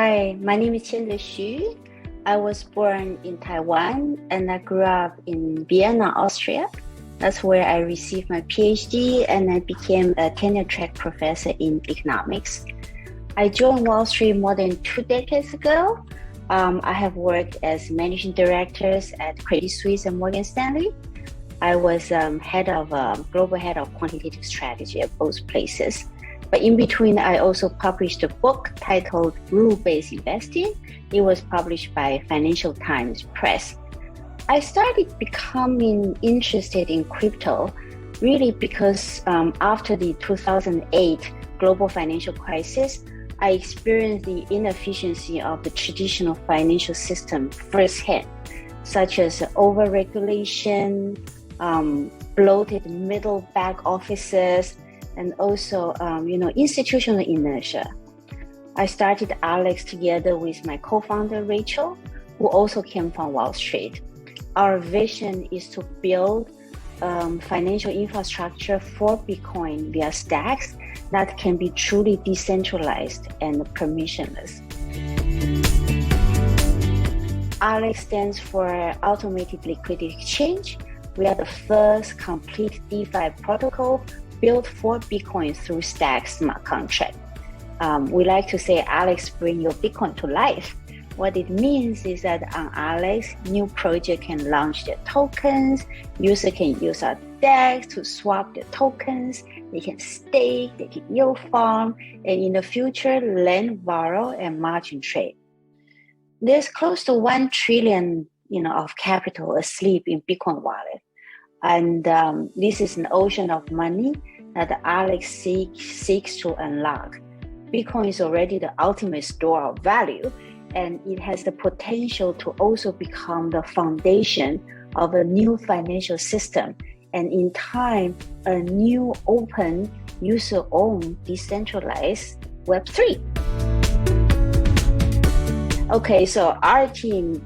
Hi, my name is Chiente Hsu. I was born in Taiwan and I grew up in Vienna, Austria. That's where I received my PhD and I became a tenure-track professor in economics. I joined Wall Street more than 2 decades ago. I have worked as managing directors at Credit Suisse and Morgan Stanley. I was global head of quantitative strategy at both places. But in between, I also published a book titled Rule-Based Investing. It was published by Financial Times Press. I started becoming interested in crypto really because after the 2008 global financial crisis, I experienced the inefficiency of the traditional financial system firsthand, such as overregulation, bloated middle back offices, and also institutional inertia. I started Alex together with my co-founder Rachel, who also came from Wall Street. Our vision is to build financial infrastructure for Bitcoin via stacks that can be truly decentralized and permissionless. Alex stands for Automated Liquidity Exchange. We are the first complete DeFi protocol built for Bitcoin through Stack smart contract. We like to say Alex bring your Bitcoin to life. What it means is that on Alex, new project can launch their tokens, user can use our DEX to swap their tokens, they can stake, they can yield farm, and in the future, lend, borrow, and margin trade. There's close to 1 trillion of capital asleep in Bitcoin wallet. And this is an ocean of money that Alex seeks to unlock. Bitcoin is already the ultimate store of value, and it has the potential to also become the foundation of a new financial system, and in time, a new open, user-owned, decentralized Web3. Okay, so our team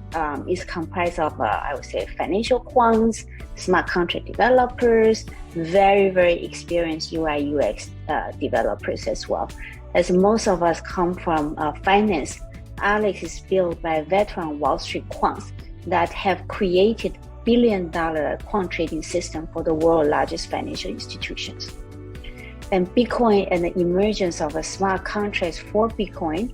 is comprised of, I would say, financial quants, smart contract developers, very, very experienced UI UX developers as well. As most of us come from finance, Alex is built by veteran Wall Street quants that have created billion-dollar quant trading system for the world's largest financial institutions. And Bitcoin and the emergence of a smart contracts for Bitcoin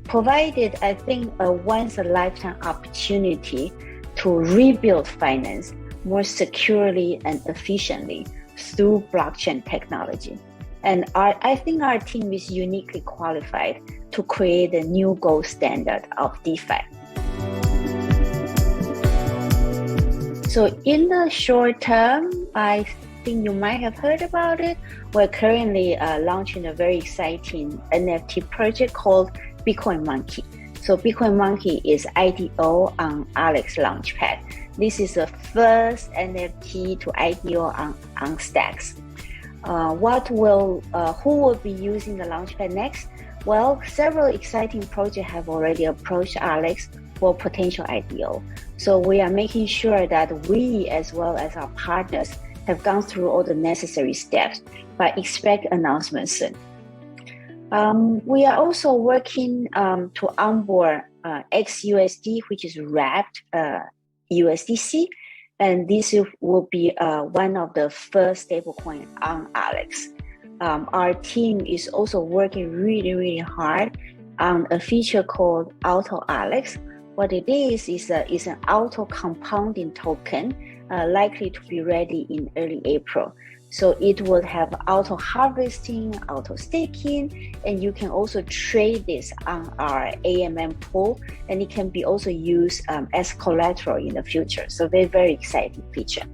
provided, I think, a once-a-lifetime opportunity to rebuild finance more securely and efficiently through blockchain technology. And I think our team is uniquely qualified to create a new gold standard of DeFi. So in the short term, I think you might have heard about it. We're currently launching a very exciting NFT project called Bitcoin Monkey. So Bitcoin Monkey is IDO on Alex Launchpad. This is the first NFT to IDO on Stacks. Who will be using the Launchpad next? Well, several exciting projects have already approached Alex for potential IDO. So we are making sure that we, as well as our partners, have gone through all the necessary steps, but expect announcements soon. We are also working to onboard XUSD, which is wrapped USDC, and this will be one of the first stablecoin on Alex. Our team is also working really, really hard on a feature called Auto Alex. What it is an auto compounding token, likely to be ready in early April. So it will have auto harvesting, auto staking, and you can also trade this on our AMM pool, and it can be also used as collateral in the future. So very, very exciting feature.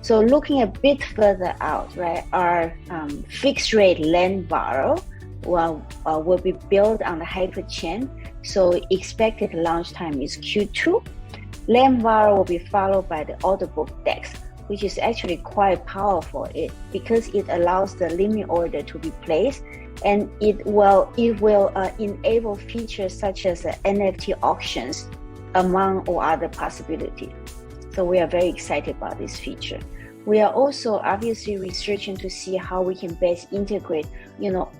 So looking a bit further out, right, our fixed rate lend borrow will be built on the Hyperchain. So expected launch time is Q2. Lend borrow will be followed by the order book DEX, which is actually quite powerful because it allows the limit order to be placed, and it will enable features such as NFT auctions, among all other possibilities. So we are very excited about this feature. We are also obviously researching to see how we can best integrate,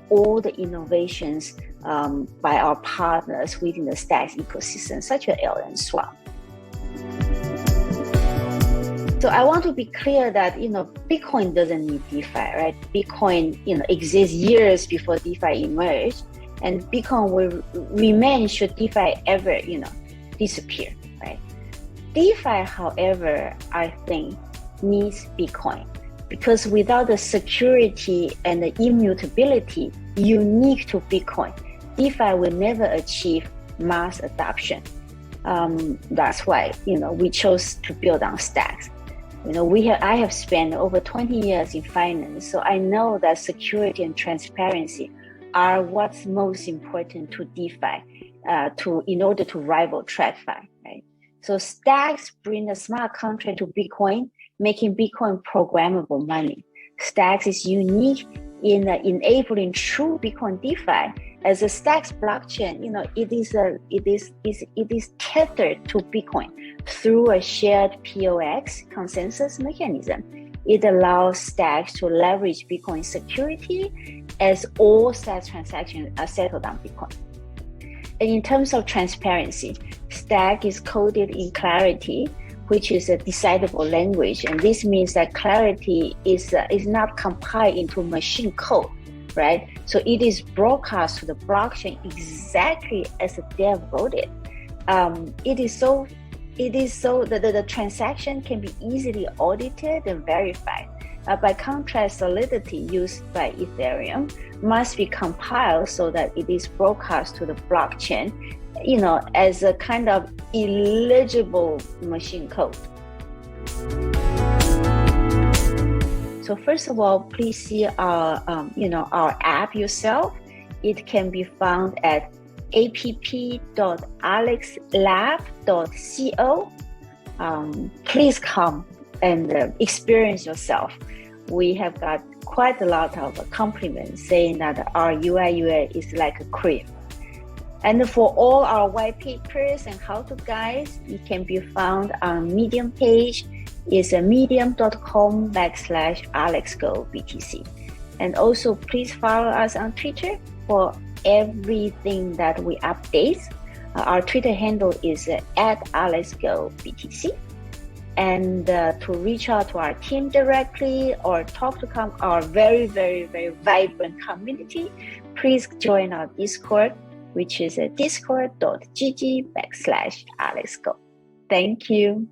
all the innovations by our partners within the Stacks ecosystem, such as L and Swap. So I want to be clear that, Bitcoin doesn't need DeFi, right? Bitcoin, exists years before DeFi emerged, and Bitcoin will remain should DeFi ever, disappear, right? DeFi, however, I think needs Bitcoin, because without the security and the immutability unique to Bitcoin, DeFi will never achieve mass adoption. That's why, we chose to build on Stacks. I have spent over 20 years in finance, so I know that security and transparency are what's most important to DeFi, in order to rival TradFi, right? So Stacks bring a smart contract to Bitcoin, making Bitcoin programmable money. Stacks is unique in enabling true Bitcoin DeFi. As a Stacks blockchain, it is tethered to Bitcoin through a shared POX consensus mechanism. It allows Stacks to leverage Bitcoin security as all Stacks transactions are settled on Bitcoin. And in terms of transparency, Stack is coded in Clarity, which is a decidable language, and this means that Clarity is not compiled into machine code, right? So it is broadcast to the blockchain exactly as the dev wrote it. It is so that the transaction can be easily audited and verified. By contrast, Solidity used by Ethereum must be compiled so that it is broadcast to the blockchain, as a kind of illegible machine code. So first of all, please see our app yourself. It can be found at app.alexlab.co. Please come and experience yourself. We have got quite a lot of compliments saying that our UI UX is like a crib. And for all our white papers and how-to guides, it can be found on Medium page. It's medium.com/AlexGoBTC. And also please follow us on Twitter for everything that we update. Our Twitter handle is @AlexGoBTC. And to reach out to our team directly or talk to our very, very, very vibrant community, please join our Discord, which is discord.gg/AlexGo. Thank you.